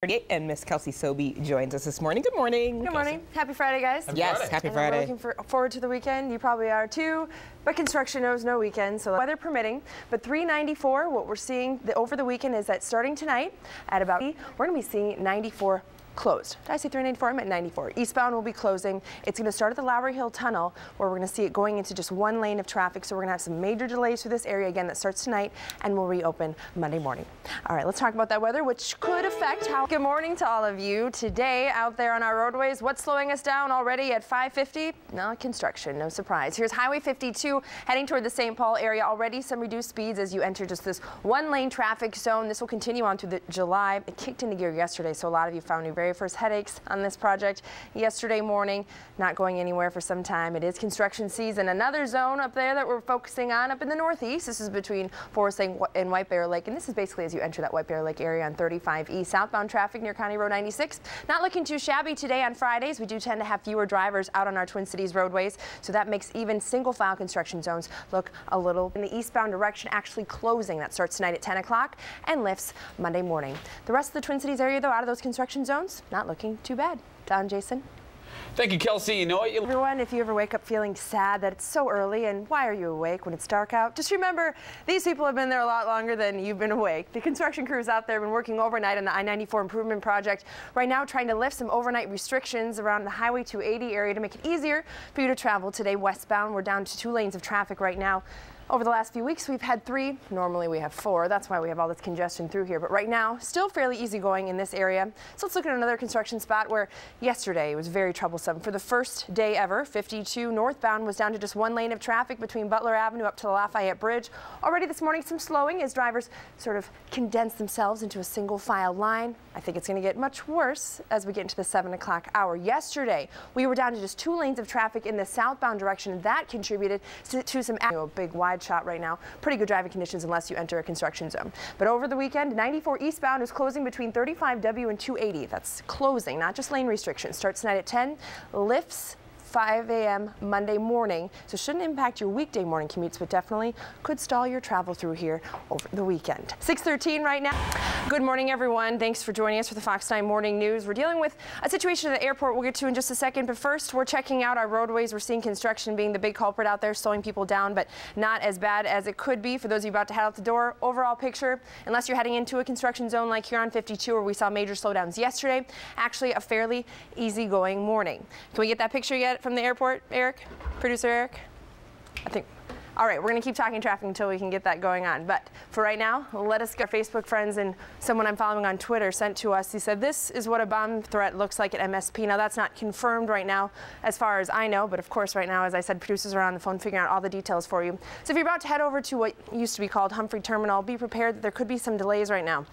And Miss Kelsey Soby joins us this morning. Good morning. Good morning. Happy Friday, guys. Happy Friday. We're looking forward to the weekend. You probably are too. But construction knows no weekend, so weather permitting. But 394, what we're seeing over the weekend is that starting tonight at about, we're going to be seeing 94 closed. Did I say 394? I meant 94. Eastbound will be closing. It's going to start at the Lowry Hill Tunnel, where we're going to see it going into just one lane of traffic. So we're going to have some major delays through this area again that starts tonight and will reopen Monday morning. All right, let's talk about that weather, which could affect how. Good morning to all of you. Today out there on our roadways, what's slowing us down already at 550? No, construction, no surprise. Here's Highway 52 heading toward the St. Paul area. Already some reduced speeds as you enter just this one lane traffic zone. This will continue on through the July. It kicked into gear yesterday, so a lot of you found your very first headaches on this project yesterday morning. Not going anywhere for some time. It is construction season. Another zone up there that we're focusing on up in the northeast. This is between Forest Lake and White Bear Lake, and this is basically as you enter that White Bear Lake area on 35E. Southbound traffic near County Road 96. Not looking too shabby today on Fridays. We do tend to have fewer drivers out on our Twin Cities roadways, so that makes even single file construction zones look a little in the eastbound direction, actually closing. That starts tonight at 10 o'clock and lifts Monday morning. The rest of the Twin Cities area, though, out of those construction zones, not looking too bad. Don, Jason? Thank you, Kelsey. You know what? Everyone, if you ever wake up feeling sad that it's so early, and why are you awake when it's dark out? Just remember, these people have been there a lot longer than you've been awake. The construction crews out there have been working overnight on the I-94 improvement project. Right now, trying to lift some overnight restrictions around the Highway 280 area to make it easier for you to travel today westbound. We're down to 2 lanes of traffic right now. Over the last few weeks, we've had 3. Normally we have 4. That's why we have all this congestion through here. But right now, still fairly easy going in this area. So let's look at another construction spot where yesterday it was very troublesome. For the first day ever, 52 northbound was down to just 1 lane of traffic between Butler Avenue up to the Lafayette Bridge. Already this morning, some slowing as drivers sort of condense themselves into a single file line. I think it's going to get much worse as we get into the 7 o'clock hour. Yesterday, we were down to just 2 lanes of traffic in the southbound direction. That contributed to some big wide shot right now. Pretty good driving conditions unless you enter a construction zone. But over the weekend, 94 eastbound is closing between 35W and 280. That's closing, not just lane restrictions. Starts tonight at 10, lifts 5 a.m. Monday morning, so shouldn't impact your weekday morning commutes, but definitely could stall your travel through here over the weekend. 6:13 right now. Good morning, everyone. Thanks for joining us for the Fox 9 Morning News. We're dealing with a situation at the airport we'll get to in just a second, but first we're checking out our roadways. We're seeing construction being the big culprit out there, slowing people down, but not as bad as it could be for those of you about to head out the door. Overall picture, unless you're heading into a construction zone like here on 52 where we saw major slowdowns yesterday, actually a fairly easygoing morning. Can we get that picture yet from the airport, Eric? Producer Eric? I think. All right, we're going to keep talking traffic until we can get that going on. But for right now, let us get our Facebook friends and someone I'm following on Twitter sent to us. He said, this is what a bomb threat looks like at MSP. Now, that's not confirmed right now as far as I know. But of course, right now, as I said, producers are on the phone figuring out all the details for you. So if you're about to head over to what used to be called Humphrey Terminal, be prepared that there could be some delays right now.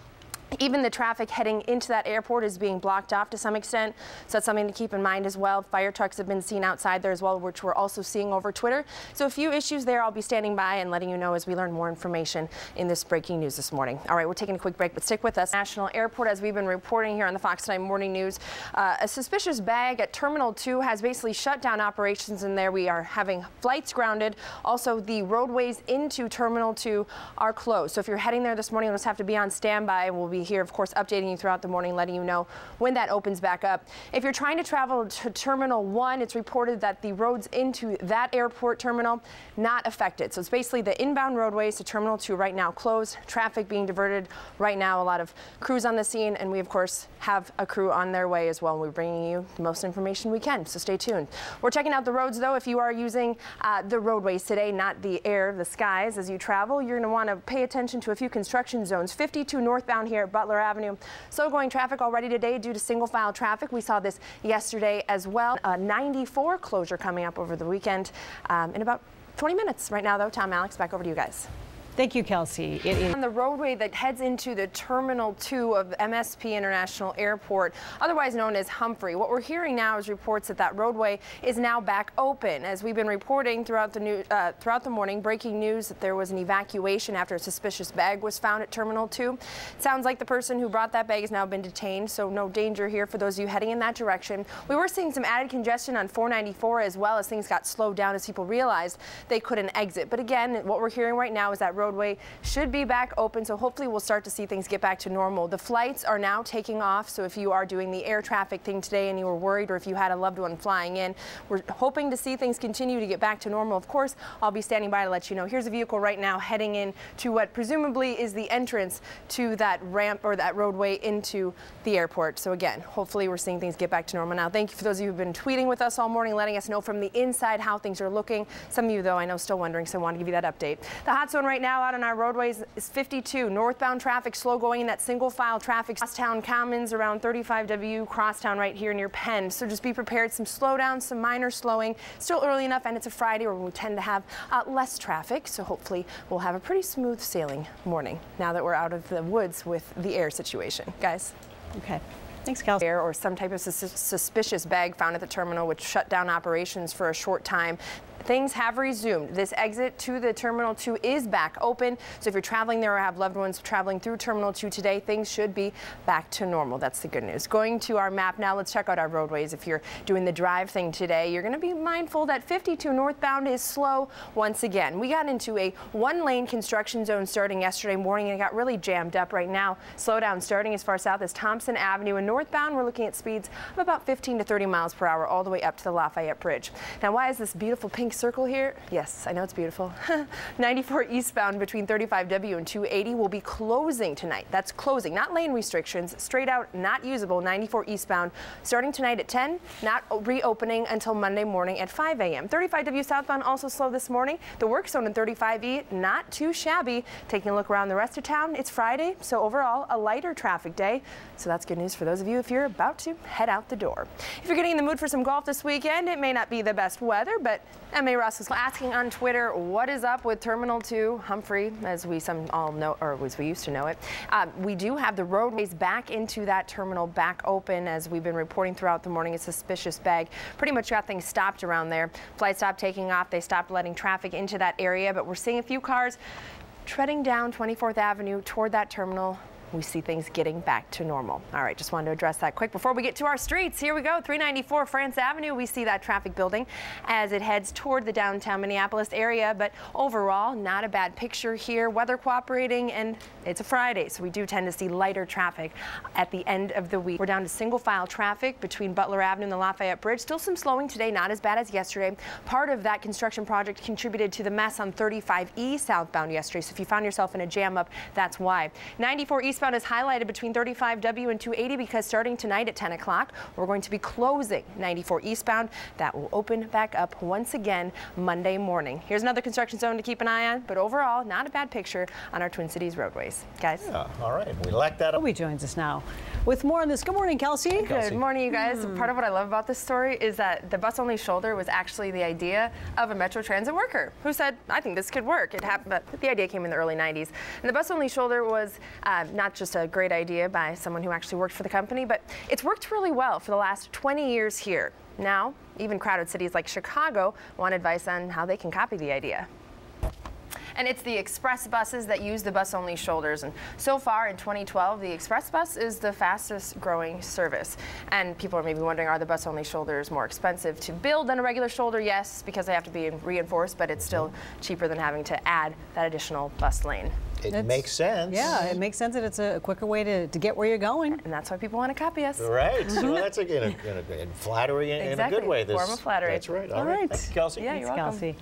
Even the traffic heading into that airport is being blocked off to some extent, so that's something to keep in mind as well. Fire trucks have been seen outside there as well, which we're also seeing over Twitter. So a few issues there. I'll be standing by and letting you know as we learn more information in this breaking news this morning. All right, we're taking a quick break, but stick with us. National Airport, as we've been reporting here on the Fox 9 Morning News, a suspicious bag at Terminal 2 has basically shut down operations in there. We are having flights grounded. Also, the roadways into Terminal 2 are closed. So if you're heading there this morning, you'll just have to be on standby, and we'll be here, of course, updating you throughout the morning, letting you know when that opens back up. If you're trying to travel to Terminal 1, it's reported that the roads into that airport terminal not affected. So it's basically the inbound roadways to Terminal 2 right now closed. Traffic being diverted right now. A lot of crews on the scene, and we, of course, have a crew on their way as well. We're bringing you the most information we can, so stay tuned. We're checking out the roads, though. If you are using the roadways today, not the air, the skies, as you travel, you're going to want to pay attention to a few construction zones. 52 northbound here at Butler Avenue. Slow going traffic already today due to single file traffic. We saw this yesterday as well. 94 closure coming up over the weekend in about 20 minutes. Right now, though, Tom, Alex, back over to you guys. Thank you, Kelsey. It is on the roadway that heads into the Terminal 2 of MSP International Airport, otherwise known as Humphrey. What we're hearing now is reports that that roadway is now back open. As we've been reporting throughout the morning, breaking news that there was an evacuation after a suspicious bag was found at Terminal 2. It sounds like the person who brought that bag has now been detained, so no danger here for those of you heading in that direction. We were seeing some added congestion on 494 as well as things got slowed down as people realized they couldn't exit. But again, what we're hearing right now is that roadway should be back open, so hopefully we'll start to see things get back to normal. The flights are now taking off, so if you are doing the air traffic thing today and you were worried, or if you had a loved one flying in, we're hoping to see things continue to get back to normal. Of course, I'll be standing by to let you know. Here's a vehicle right now heading in to what presumably is the entrance to that ramp or that roadway into the airport. So again, hopefully we're seeing things get back to normal now. Thank you for those of you who've been tweeting with us all morning, letting us know from the inside how things are looking. Some of you, though, I know still wondering, so I want to give you that update. The hot zone right now out on our roadways is 52. Northbound traffic slow going in that single file traffic. Crosstown Commons around 35W, Crosstown right here near Penn. So just be prepared. Some slowdowns, some minor slowing. Still early enough, and it's a Friday where we tend to have less traffic. So hopefully we'll have a pretty smooth sailing morning now that we're out of the woods with the air situation. Guys. Okay. Thanks, Kelsey. Or some type of suspicious bag found at the terminal, which shut down operations for a short time. Things have resumed. This exit to the Terminal 2 is back open. So if you're traveling there or have loved ones traveling through Terminal 2 today, things should be back to normal. That's the good news. Going to our map now, let's check out our roadways. If you're doing the drive thing today, you're going to be mindful that 52 northbound is slow once again. We got into a one-lane construction zone starting yesterday morning and it got really jammed up right now. Slowdown starting as far south as Thompson Avenue, and northbound we're looking at speeds of about 15 to 30 miles per hour all the way up to the Lafayette Bridge. Now, why is this beautiful pink circle here? Yes, I know it's beautiful. 94 eastbound between 35W and 280 will be closing tonight. That's closing, not lane restrictions, straight out not usable. 94 eastbound starting tonight at 10, not reopening until Monday morning at 5 a.m. 35W southbound also slow this morning. The work zone in 35E not too shabby. Taking a look around the rest of town, it's Friday, so overall a lighter traffic day. So that's good news for those of you if you're about to head out the door. If you're getting in the mood for some golf this weekend, it may not be the best weather, but M.A. Ross was asking on Twitter, what is up with Terminal 2 Humphrey, as we all know, or as we used to know it. We do have the roadways back into that terminal back open, as we've been reporting throughout the morning. A suspicious bag pretty much got things stopped around there. Flights stopped taking off. They stopped letting traffic into that area, but we're seeing a few cars treading down 24th Avenue toward that terminal. We see things getting back to normal. All right, just wanted to address that quick before we get to our streets. Here we go, 394 France Avenue. We see that traffic building as it heads toward the downtown Minneapolis area, but overall, not a bad picture here. Weather cooperating, and it's a Friday, so we do tend to see lighter traffic at the end of the week. We're down to single file traffic between Butler Avenue and the Lafayette Bridge. Still some slowing today, not as bad as yesterday. Part of that construction project contributed to the mess on 35E southbound yesterday, so if you found yourself in a jam up, that's why. 94 eastbound is highlighted between 35W and 280 because starting tonight at 10 o'clock, we're going to be closing 94 eastbound. That will open back up once again Monday morning. Here's another construction zone to keep an eye on, but overall, not a bad picture on our Twin Cities roadways. Guys? Yeah, all right, we like that. Soby joins us now with more on this. Good morning, Kelsey. Good morning, you guys. Part of what I love about this story is that the bus-only shoulder was actually the idea of a Metro Transit worker who said, I think this could work. It happened, but the idea came in the early 90s. And the bus-only shoulder was not just a great idea by someone who actually worked for the company, but it's worked really well for the last 20 years here. Now, even crowded cities like Chicago want advice on how they can copy the idea. And it's the express buses that use the bus-only shoulders. And so far in 2012, the express bus is the fastest growing service. And people are maybe wondering, are the bus-only shoulders more expensive to build than a regular shoulder? Yes, because they have to be reinforced, but it's still cheaper than having to add that additional bus lane. It makes sense. Yeah, it makes sense that it's a quicker way to get where you're going. And that's why people want to copy us. Right. So that's in flattery in a good way. Form of flattery. That's right. All right. Thank you, Kelsey. Yeah, you're welcome. Kelsey.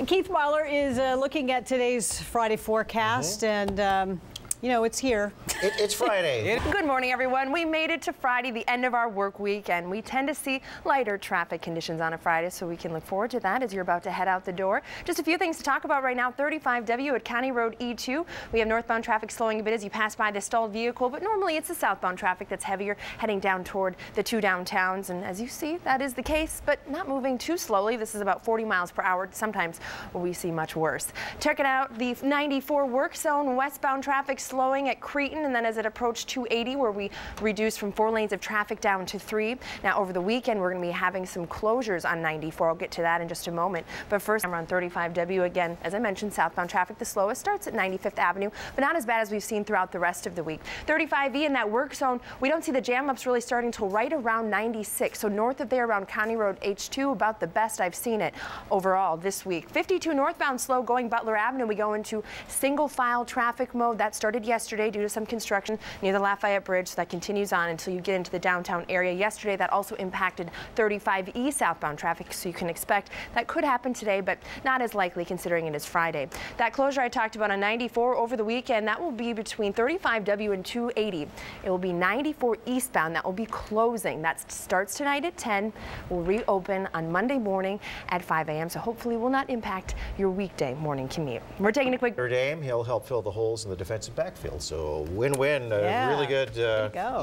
Keith Weiler is looking at today's Friday forecast, and you know, it's here. It's Friday. Good morning, everyone. We made it to Friday, the end of our work week, and we tend to see lighter traffic conditions on a Friday, so we can look forward to that as you're about to head out the door. Just a few things to talk about right now. 35W at County Road E2. We have northbound traffic slowing a bit as you pass by the stalled vehicle, but normally it's the southbound traffic that's heavier heading down toward the two downtowns, and as you see, that is the case, but not moving too slowly. This is about 40 miles per hour. Sometimes we see much worse. Check it out. The 94 work zone westbound traffic slowing at Cretin, and then as it approached 280, where we reduced from 4 lanes of traffic down to 3. Now over the weekend, we're going to be having some closures on 94. I'll get to that in just a moment. But first, I'm on 35W again. As I mentioned, southbound traffic the slowest starts at 95th Avenue, but not as bad as we've seen throughout the rest of the week. 35E in that work zone, we don't see the jam ups really starting until right around 96. So north of there around County Road H2, about the best I've seen it overall this week. 52 northbound slow going Butler Avenue. We go into single file traffic mode. That started yesterday due to some construction near the Lafayette Bridge. So that continues on until you get into the downtown area. Yesterday, that also impacted 35E southbound traffic. So you can expect that could happen today, but not as likely considering it is Friday. That closure I talked about on 94 over the weekend, that will be between 35W and 280. It will be 94 eastbound. That will be closing. That starts tonight at 10. Will reopen on Monday morning at 5 a.m. So hopefully will not impact your weekday morning commute. We're taking a quick Third aim, he'll help fill the holes in the defensive backfield. So win-win, really good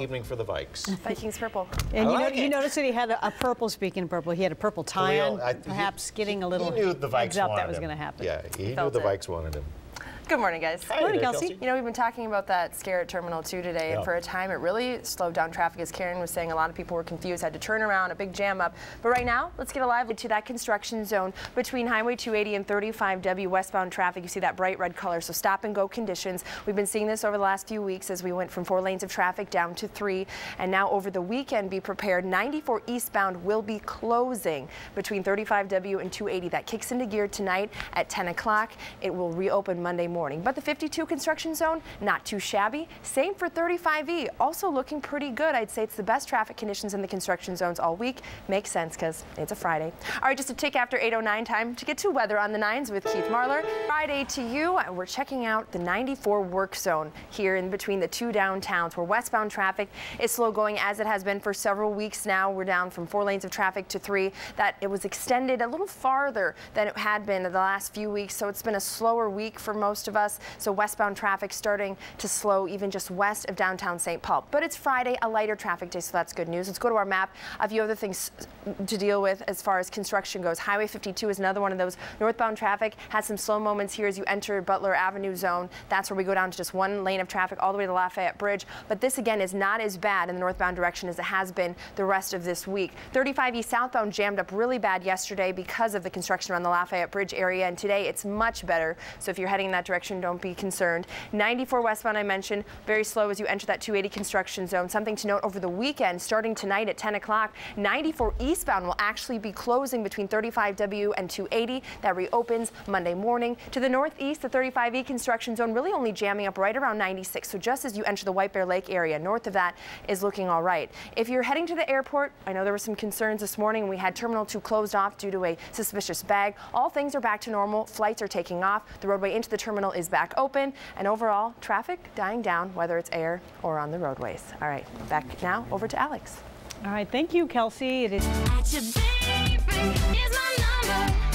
evening for the Vikes. Vikings purple. And you noticed that he had a purple, speaking of purple, he had a purple tie on, perhaps getting a little he knew the Vikes heads up wanted that was him. going to happen. Yeah, he knew the Vikes wanted him. Good morning, guys. Hi, morning, Kelsey. You know, we've been talking about that scare at Terminal 2 today, and for a time it really slowed down traffic, as Karen was saying. A lot of people were confused, had to turn around, a big jam up. But right now, let's get alive to that construction zone between Highway 280 and 35W westbound traffic. You see that bright red color, so stop and go conditions. We've been seeing this over the last few weeks as we went from 4 lanes of traffic down to 3. And now over the weekend, be prepared. 94 eastbound will be closing between 35W and 280. That kicks into gear tonight at 10 o'clock. It will reopen Monday morning. But the 52 construction zone, not too shabby. Same for 35E, also looking pretty good. I'd say it's the best traffic conditions in the construction zones all week. Makes sense because it's a Friday. All right, just a tick after 8:09, time to get to weather on the 9s with Keith Marler. Friday to you, we're checking out the 94 work zone here in between the 2 downtowns, where westbound traffic is slow going as it has been for several weeks now. We're down from 4 lanes of traffic to 3. That it was extended a little farther than it had been in the last few weeks, so it's been a slower week for most of us. So westbound traffic starting to slow even just west of downtown St. Paul. But it's Friday, a lighter traffic day, so that's good news. Let's go to our map. A few other things to deal with as far as construction goes. Highway 52 is another one of those. Northbound traffic has some slow moments here as you enter Butler Avenue zone. That's where we go down to just 1 lane of traffic all the way to the Lafayette Bridge. But this again is not as bad in the northbound direction as it has been the rest of this week. 35E southbound jammed up really bad yesterday because of the construction around the Lafayette Bridge area, and today it's much better. So if you're heading in that direction, don't be concerned. 94 westbound I mentioned, very slow as you enter that 280 construction zone. Something to note over the weekend, starting tonight at 10 o'clock, 94 eastbound will actually be closing between 35W and 280. That reopens Monday morning. To the northeast, the 35E construction zone really only jamming up right around 96. So just as you enter the White Bear Lake area, north of that is looking all right. If you're heading to the airport, I know there were some concerns this morning. We had Terminal 2 closed off due to a suspicious bag. All things are back to normal. Flights are taking off. The roadway into the terminal is back open. And overall, traffic dying down, whether it's air or on the roadways. All right, back now over to Alex. All right, thank you, Kelsey. It is At your baby is my number.